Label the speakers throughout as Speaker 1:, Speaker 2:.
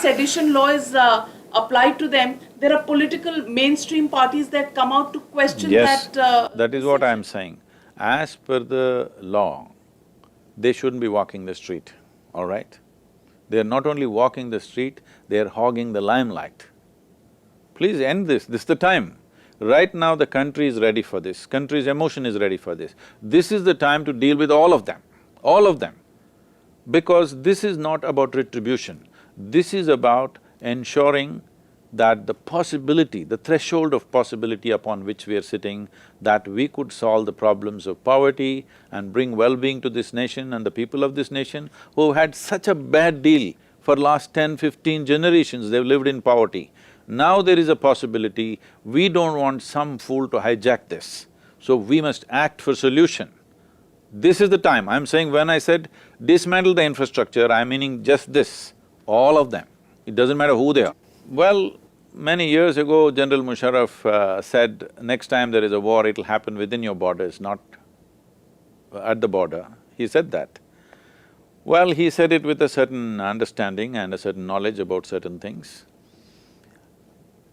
Speaker 1: Sedition law is applied to them. There are political mainstream parties that come out to question
Speaker 2: Yes,
Speaker 1: that.
Speaker 2: that is what I'm saying. As per the law, they shouldn't be walking the street, all right? They're not only walking the street, they're hogging the limelight. Please end this is the time. Right now the country is ready for this, country's emotion is ready for this. This is the time to deal with all of them. Because this is not about retribution, this is about ensuring that the possibility, the threshold of possibility upon which we are sitting, that we could solve the problems of poverty and bring well-being to this nation and the people of this nation who had such a bad deal for last 10, 15 generations, they've lived in poverty. Now there is a possibility, we don't want some fool to hijack this, so we must act for solution. This is the time. I'm saying when I said dismantle the infrastructure, I'm meaning just this, all of them. It doesn't matter who they are. Well, many years ago, General Musharraf said, next time there is a war, it'll happen within your borders, not at the border. He said that. Well, he said it with a certain understanding and a certain knowledge about certain things.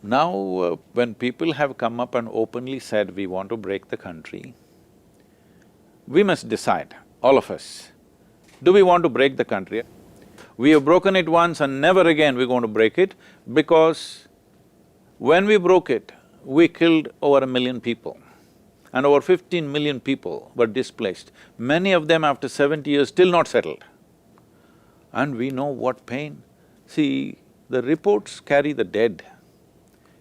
Speaker 2: Now, when people have come up and openly said, we want to break the country, we must decide, all of us, do we want to break the country? We have broken it once and never again we're going to break it, because when we broke it, we killed over 1 million people and over 15 million people were displaced. Many of them after 70 years still not settled. And we know what pain. See, the reports carry the dead.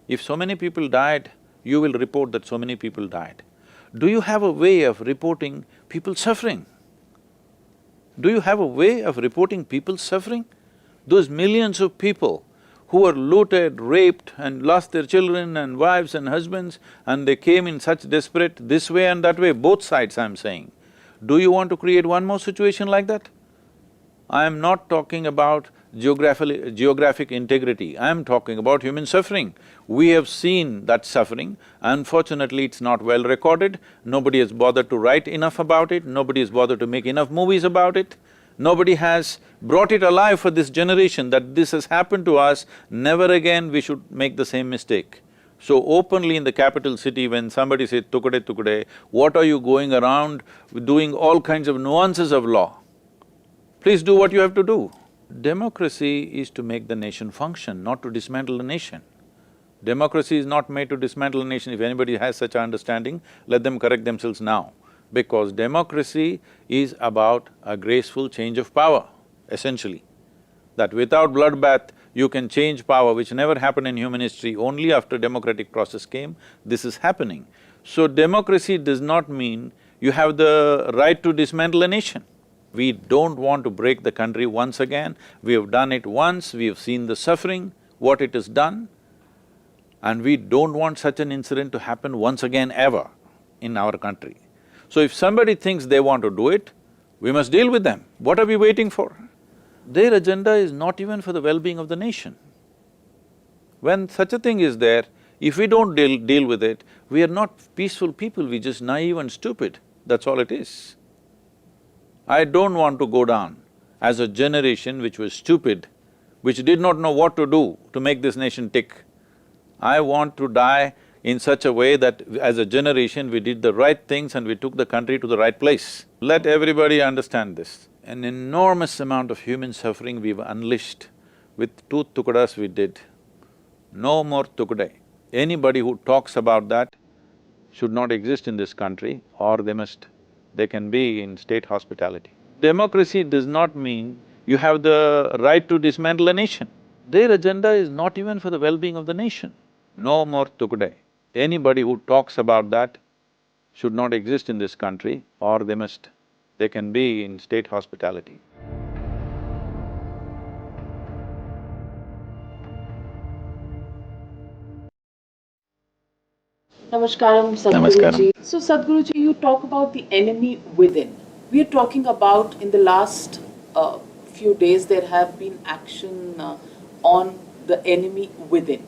Speaker 2: If so many people died, you will report that so many people died. Do you have a way of reporting people suffering? Do you have a way of reporting people suffering? Those millions of people who were looted, raped and lost their children and wives and husbands, and they came in such desperate this way and that way, both sides I'm saying. Do you want to create one more situation like that? I am not talking about geographic integrity, I am talking about human suffering. We have seen that suffering, unfortunately it's not well recorded, nobody has bothered to write enough about it, nobody has bothered to make enough movies about it, nobody has brought it alive for this generation that this has happened to us, never again we should make the same mistake. So openly in the capital city, when somebody says, "Tukade, tukade," what are you going around doing all kinds of nuances of law? Please do what you have to do. Democracy is to make the nation function, not to dismantle the nation. Democracy is not made to dismantle a nation. If anybody has such understanding, let them correct themselves now. Because democracy is about a graceful change of power, essentially. That without bloodbath, you can change power, which never happened in human history, only after democratic process came, this is happening. So democracy does not mean you have the right to dismantle a nation. We don't want to break the country once again. We have done it once, we have seen the suffering, what it has done, and we don't want such an incident to happen once again ever in our country. So if somebody thinks they want to do it, we must deal with them. What are we waiting for? Their agenda is not even for the well-being of the nation. When such a thing is there, if we don't deal with it, we are not peaceful people, we're just naive and stupid, that's all it is. I don't want to go down as a generation which was stupid, which did not know what to do to make this nation tick. I want to die in such a way that as a generation we did the right things and we took the country to the right place. Let everybody understand this. An enormous amount of human suffering we've unleashed. With 2 tukadas we did. No more tukade. Anybody who talks about that should not exist in this country, or they can be in state hospitality. Democracy does not mean you have the right to dismantle a nation. Their agenda is not even for the well-being of the nation. No more tukade. Anybody who talks about that should not exist in this country, or they can be in state hospitality.
Speaker 1: Namaskaram, Sadhguruji. So Sadhguruji, you talk about the enemy within. We are talking about in the last few days there have been action on the enemy within.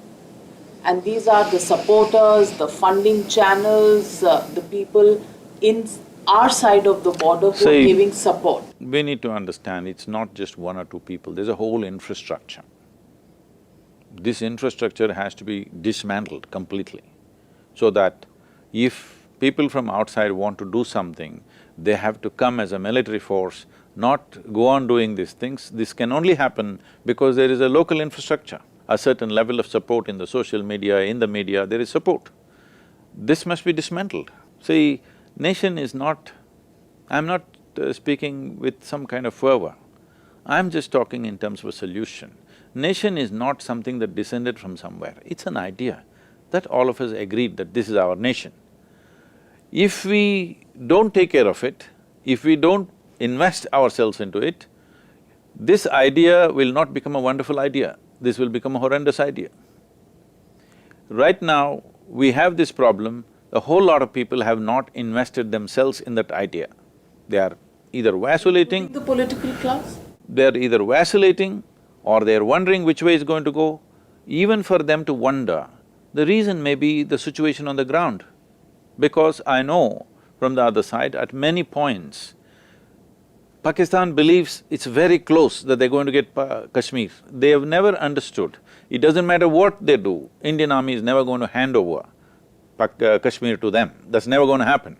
Speaker 1: And these are the supporters, the funding channels, the people in our side of the border who are giving support.
Speaker 2: We need to understand, it's not just 1 or 2 people, there's a whole infrastructure. this infrastructure has to be dismantled completely, so that if people from outside want to do something, they have to come as a military force, not go on doing these things. This can only happen because there is a local infrastructure, a certain level of support in the social media, in the media, there is support. This must be dismantled. See, nation is not… I'm not speaking with some kind of fervor. I'm just talking in terms of a solution. Nation is not something that descended from somewhere, it's an idea that all of us agreed that this is our nation. If we don't take care of it, if we don't invest ourselves into it, this idea will not become a wonderful idea, this will become a horrendous idea. Right now, we have this problem, a whole lot of people have not invested themselves in that idea. They are either vacillating…
Speaker 1: The political class?
Speaker 2: They're either vacillating or they're wondering which way it's going to go. Even for them to wonder, the reason may be the situation on the ground. Because I know from the other side, at many points, Pakistan believes it's very close that they're going to get Kashmir. They have never understood, it doesn't matter what they do, Indian army is never going to hand over Kashmir to them, that's never going to happen.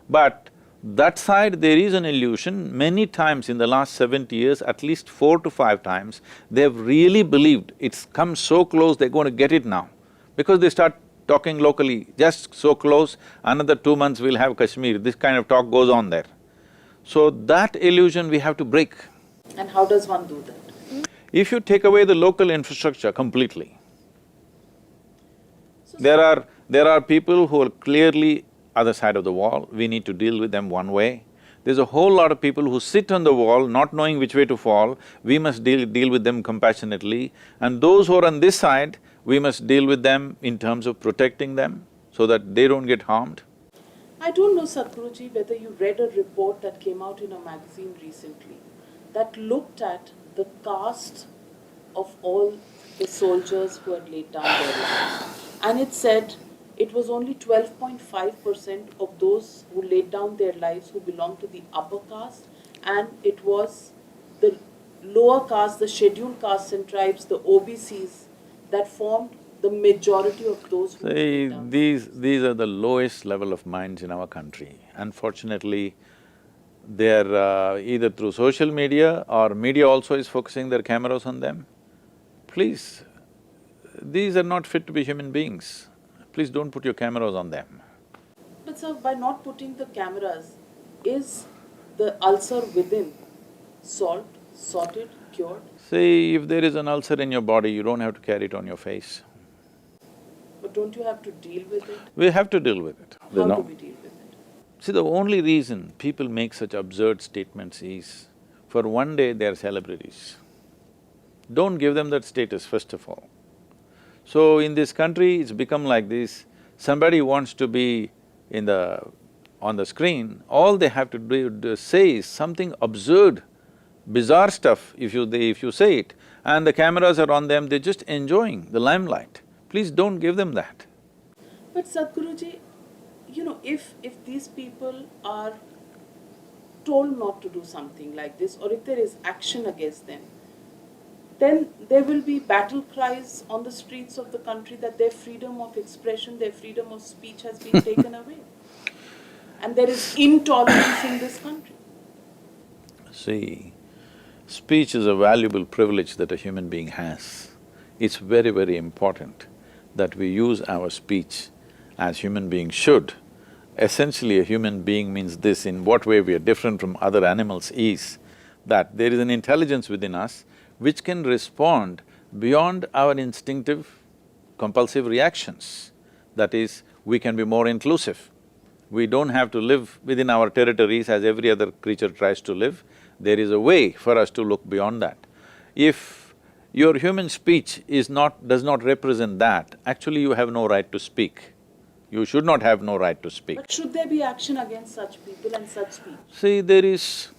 Speaker 2: But that side, there is an illusion. Many times in the last 70 years, at least 4 to 5 times, they've really believed it's come so close, they're going to get it now. Because they start talking locally, just so close, another 2 months we'll have Kashmir, this kind of talk goes on there. So that illusion we have to break.
Speaker 1: And how does one do that?
Speaker 2: If you take away the local infrastructure completely, there are people who are clearly other side of the wall, we need to deal with them one way. There's a whole lot of people who sit on the wall not knowing which way to fall, we must deal with them compassionately. And those who are on this side, we must deal with them in terms of protecting them so that they don't get harmed.
Speaker 1: I don't know, Sadhguruji, whether you read a report that came out in a magazine recently that looked at the caste of all the soldiers who had laid down their lives. And it said it was only 12.5% of those who laid down their lives who belonged to the upper caste, and it was the lower caste, the scheduled castes and tribes, the OBCs, that formed the majority of those who laid down.
Speaker 2: These are the lowest level of minds in our country. Unfortunately, they're either through social media or media also is focusing their cameras on them. Please, these are not fit to be human beings. Please don't put your cameras on them.
Speaker 1: But sir, by not putting the cameras, is the ulcer within solved, sorted, cured?
Speaker 2: See, if there is an ulcer in your body, you don't have to carry it on your face.
Speaker 1: But don't you have to deal with it?
Speaker 2: We have to deal with it.
Speaker 1: How do we deal with it?
Speaker 2: See, the only reason people make such absurd statements is, for one day they are celebrities. Don't give them that status, first of all. So in this country, it's become like this, somebody wants to be on the screen, all they have to do say is something absurd, bizarre stuff if you say it, and the cameras are on them, they're just enjoying the limelight. Please don't give them that.
Speaker 1: But Sadhguruji, you know, if these people are told not to do something like this, or if there is action against them, then there will be battle cries on the streets of the country that their freedom of expression, their freedom of speech has been taken away. And there is intolerance in this country.
Speaker 2: See, speech is a valuable privilege that a human being has. It's very, very important that we use our speech as human beings should. Essentially, a human being means this, in what way we are different from other animals is that there is an intelligence within us which can respond beyond our instinctive, compulsive reactions. That is, we can be more inclusive. We don't have to live within our territories as every other creature tries to live. There is a way for us to look beyond that. If your human speech does not represent that, actually you have no right to speak. You should not have no right to speak.
Speaker 1: But should there be action against such people and such speech?
Speaker 2: See, there is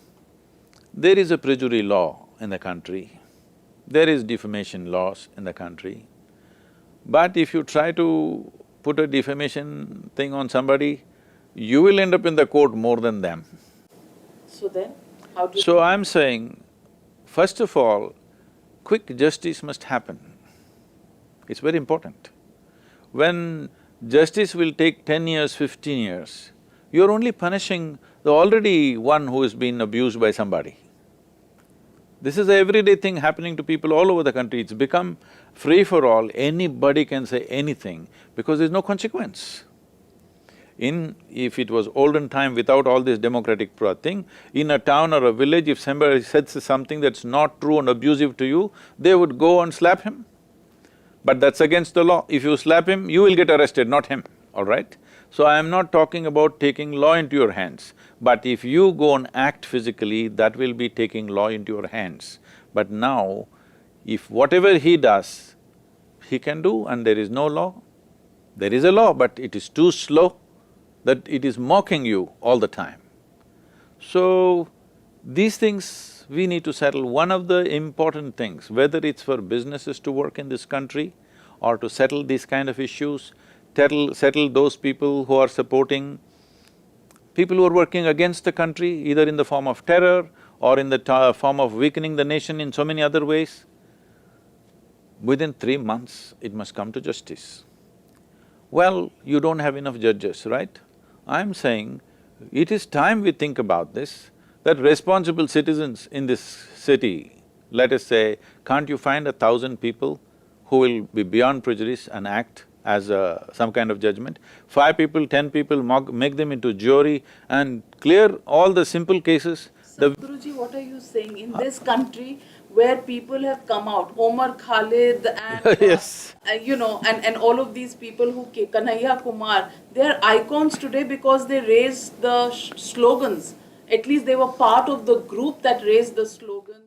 Speaker 2: a perjury law in the country. There is defamation laws in the country. But if you try to put a defamation thing on somebody, you will end up in the court more than them.
Speaker 1: So then, how do you…
Speaker 2: So I'm saying, first of all, quick justice must happen. It's very important. When justice will take 10 years, 15 years, you're only punishing the already one who has been abused by somebody. This is an everyday thing happening to people all over the country. It's become free for all, anybody can say anything because there's no consequence. If it was olden time without all this democratic thing, in a town or a village, if somebody says something that's not true and abusive to you, they would go and slap him. But that's against the law. If you slap him, you will get arrested, not him, all right? So I am not talking about taking law into your hands, but if you go and act physically, that will be taking law into your hands. But now, if whatever he does, he can do and there is no law. There is a law, but it is too slow that it is mocking you all the time. So, these things we need to settle. One of the important things, whether it's for businesses to work in this country or to settle these kind of issues, settle those people who are supporting people who are working against the country, either in the form of terror or in the form of weakening the nation in so many other ways, within 3 months it must come to justice. Well, you don't have enough judges, right? I'm saying it is time we think about this, that responsible citizens in this city, let us say, can't you find 1,000 people who will be beyond prejudice and act as some kind of judgment? 5 people, 10 people, make them into jury and clear all the simple cases.
Speaker 1: Guruji, what are you saying? In this country where people have come out, Omar Khalid and
Speaker 2: yes.
Speaker 1: And all of these people who Kanhaiya Kumar, they are icons today because they raised the slogans. At least they were part of the group that raised the slogans.